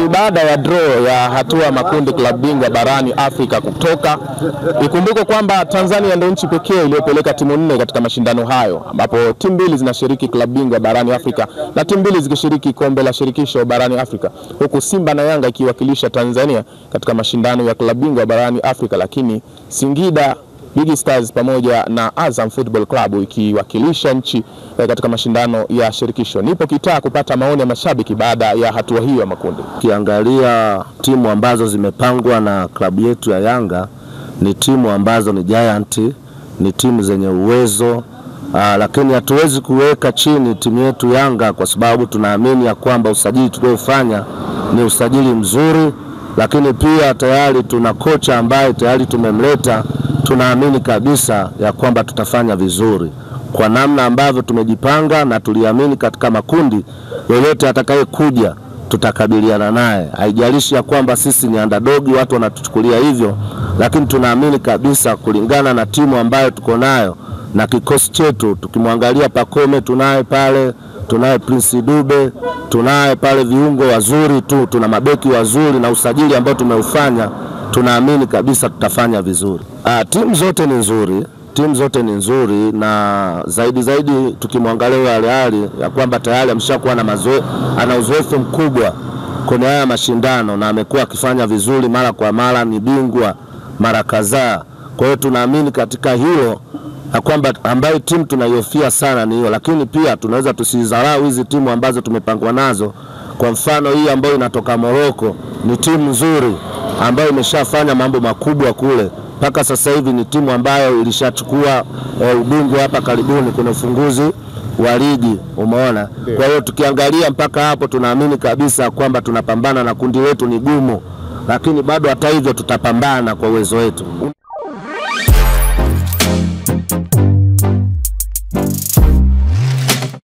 baada ya draw ya hatua makundi klabu bingwa barani Afrika kutoka. Ikumbuke kwamba Tanzania ndio nchi pekee iliyopeleka timu 4 katika mashindano hayo, ambapo timu 2 zinashiriki klabu bingwa barani Afrika na timu 2 zikishiriki kombe la shirikisho barani Afrika, huku Simba na Yanga ikiwakilisha Tanzania katika mashindano ya klabu bingwa barani Afrika, lakini Singida Big Stars pamoja na Azam Football Club ikiwakilisha nchi katika mashindano ya shirikisho. Nipo kitaa kupata maoni ya mashabiki baada ya hatua hiyo ya makundi. Kiangalia timu ambazo zimepangwa na klabu yetu ya Yanga ni timu ambazo ni giant, ni timu zenye uwezo, lakini hatuwezi kuweka chini timu yetu Yanga kwa sababu tunaamini ya kwamba usajili tuliofanya ni usajili mzuri, lakini pia tayari tuna kocha ambaye tayari tumemleta. Tunaamini kabisa ya kwamba tutafanya vizuri kwa namna ambavyo tumejipanga, na tuliamini katika makundi yoyote atakayekuja tutakabiliana naye. Haijalishi ya kwamba sisi ni underdog, watu wanatuchukulia hivyo, lakini tunaamini kabisa kulingana na timu ambayo tuko nayo na kikosi chetu. Tukimwangalia Pakome tunaye pale, tunaye Prince Dube, tunaye pale viungo wazuri tu, tuna mabeki wazuri na usajili ambao tumeufanya, tunaamini kabisa tutafanya vizuri. Timu zote ni nzuri, timu zote ni nzuri, na zaidi tukimwangalia Al-Ahly ya kwamba tayari ameshakuwa na ana uzoefu mkubwa kwenye haya mashindano na amekuwa akifanya vizuri mara kwa mara, ni bingwa mara kadhaa. Kwa hiyo tunaamini katika hilo ya kwamba ambayo timu tunaiofia sana ni hiyo, lakini pia tunaweza tusidharau hizi timu ambazo tumepangwa nazo. Kwa mfano hii ambayo inatoka Morocco ni timu nzuri ambayo imeshafanya mambo makubwa kule. Mpaka sasa hivi ni timu ambayo ilishachukua ubingwa hapa karibuni kwenye ufunguzi wa ligi, umeona. Kwa hiyo tukiangalia mpaka hapo tunaamini kabisa kwamba tunapambana na kundi letu ni gumu, lakini bado hata hivyo tutapambana kwa uwezo wetu.